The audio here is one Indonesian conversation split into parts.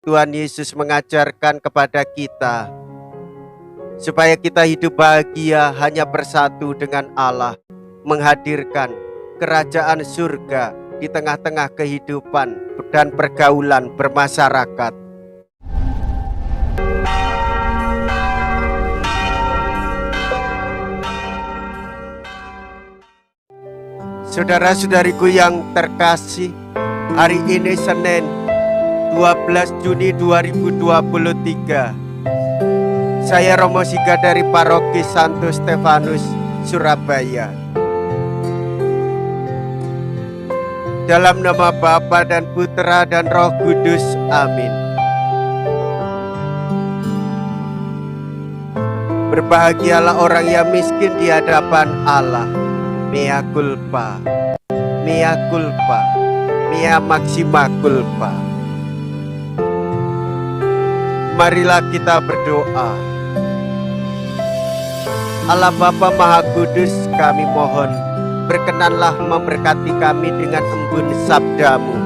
Tuhan Yesus mengajarkan kepada kita supaya kita hidup bahagia hanya bersatu dengan Allah, menghadirkan kerajaan surga di tengah-tengah kehidupan dan pergaulan bermasyarakat. Saudara-saudariku yang terkasih, hari ini Senin 12 Juni 2023. Saya Romo Siga dari Paroki Santo Stefanus, Surabaya. Dalam nama Bapa dan Putra dan Roh Kudus, amin. Berbahagialah orang yang miskin di hadapan Allah. Mea culpa, mea culpa, mea maxima culpa. Marilah kita berdoa. Allah Bapa Maha Kudus, kami mohon berkenanlah memberkati kami dengan embun sabdamu,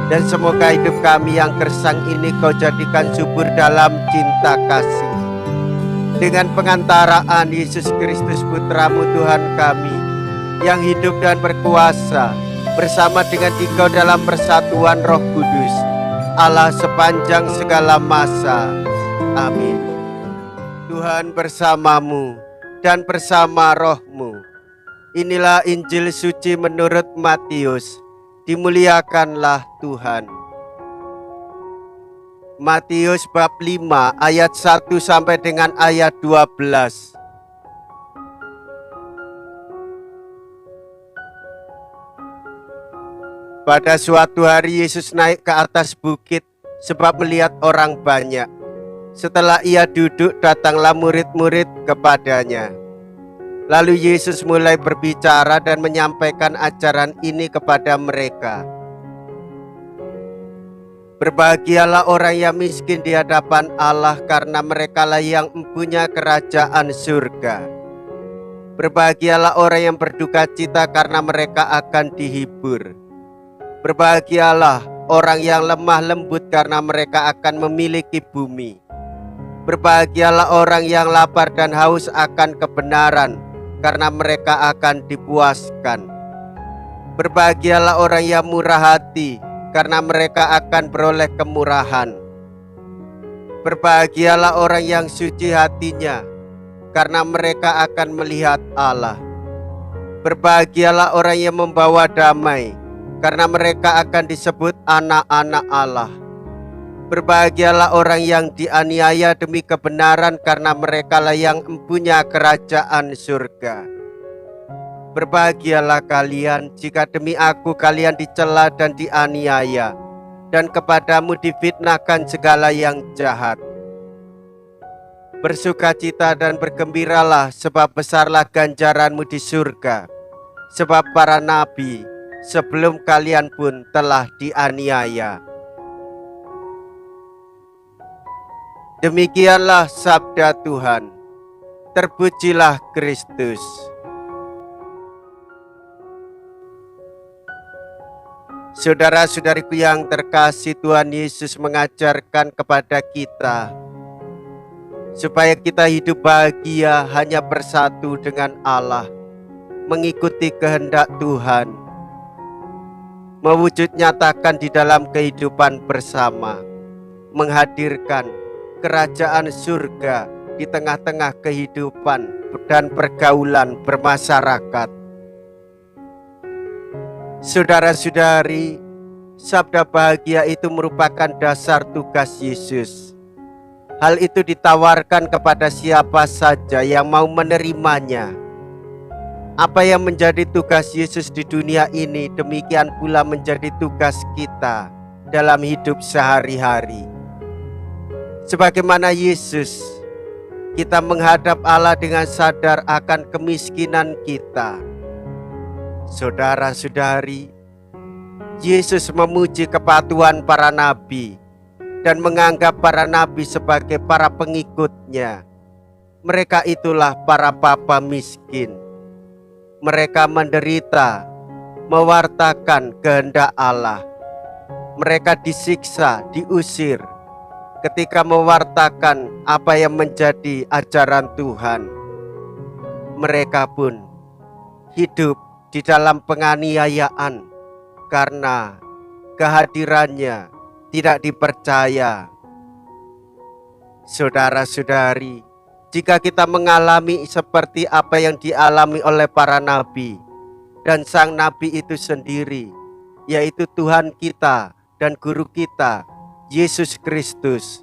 dan semoga hidup kami yang gersang ini kau jadikan subur dalam cinta kasih. Dengan pengantaraan Yesus Kristus Putramu Tuhan kami, yang hidup dan berkuasa bersama dengan Engkau dalam persatuan Roh Kudus, Allah sepanjang segala masa. Amin. Tuhan bersamamu dan bersama rohmu. Inilah Injil suci menurut Matius. Dimuliakanlah Tuhan. Matius bab 5 ayat 1 sampai dengan ayat 12. Pada suatu hari Yesus naik ke atas bukit sebab melihat orang banyak. Setelah ia duduk, datanglah murid-murid kepadanya. Lalu Yesus mulai berbicara dan menyampaikan ajaran ini kepada mereka. Berbahagialah orang yang miskin di hadapan Allah, karena merekalah yang mempunyai kerajaan surga. Berbahagialah orang yang berduka cita, karena mereka akan dihibur. Berbahagialah orang yang lemah lembut, karena mereka akan memiliki bumi. Berbahagialah orang yang lapar dan haus akan kebenaran, karena mereka akan dipuaskan. Berbahagialah orang yang murah hati, karena mereka akan beroleh kemurahan. Berbahagialah orang yang suci hatinya, karena mereka akan melihat Allah. Berbahagialah orang yang membawa damai, karena mereka akan disebut anak-anak Allah. Berbahagialah orang yang dianiaya demi kebenaran, karena merekalah yang mempunyai kerajaan surga. Berbahagialah kalian jika demi aku kalian dicela dan dianiaya, dan kepadamu difitnahkan segala yang jahat. Bersukacita dan bergembiralah, sebab besarlah ganjaranmu di surga. Sebab para nabi sebelum kalian pun telah dianiaya. Demikianlah sabda Tuhan. Terpujilah Kristus. Saudara-saudariku yang terkasih, Tuhan Yesus mengajarkan kepada kita supaya kita hidup bahagia hanya bersatu dengan Allah, mengikuti kehendak Tuhan, mewujud nyatakan di dalam kehidupan bersama, menghadirkan kerajaan surga di tengah-tengah kehidupan dan pergaulan bermasyarakat. Saudara-saudari, sabda bahagia itu merupakan dasar tugas Yesus. Hal itu ditawarkan kepada siapa saja yang mau menerimanya. Apa yang menjadi tugas Yesus di dunia ini, demikian pula menjadi tugas kita dalam hidup sehari-hari. Sebagaimana Yesus, kita menghadap Allah dengan sadar akan kemiskinan kita. Saudara-saudari, Yesus memuji kepatuhan para nabi dan menganggap para nabi sebagai para pengikutnya. Mereka itulah para bapa miskin. Mereka menderita, mewartakan kehendak Allah. Mereka disiksa, diusir, ketika mewartakan apa yang menjadi ajaran Tuhan. Mereka pun hidup di dalam penganiayaan karena kehadirannya tidak dipercaya. Saudara-saudari, jika kita mengalami seperti apa yang dialami oleh para nabi dan sang nabi itu sendiri, yaitu Tuhan kita dan guru kita, Yesus Kristus,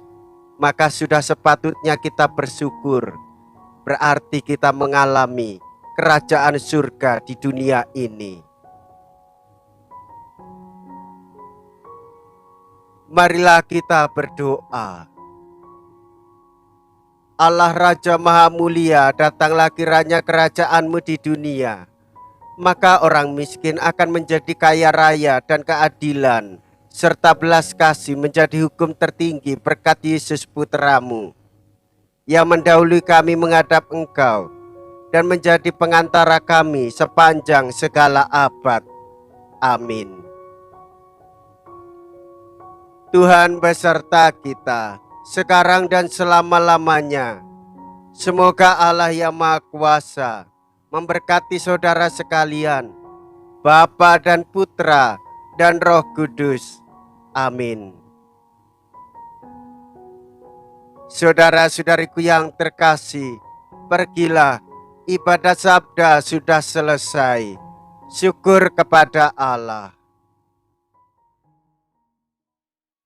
maka sudah sepatutnya kita bersyukur. Berarti kita mengalami kerajaan surga di dunia ini. Marilah kita berdoa. Allah Raja Maha Mulia, datanglah kiranya kerajaan-Mu di dunia. Maka orang miskin akan menjadi kaya raya dan keadilan, serta belas kasih menjadi hukum tertinggi berkat Yesus Putra-Mu, yang mendahului kami menghadap Engkau dan menjadi pengantara kami sepanjang segala abad. Amin. Tuhan beserta kita, sekarang dan selama-lamanya. Semoga Allah yang Maha Kuasa memberkati saudara sekalian, Bapa dan Putra dan Roh Kudus. Amin. Saudara-saudariku yang terkasih, pergilah, ibadah sabda sudah selesai. Syukur kepada Allah.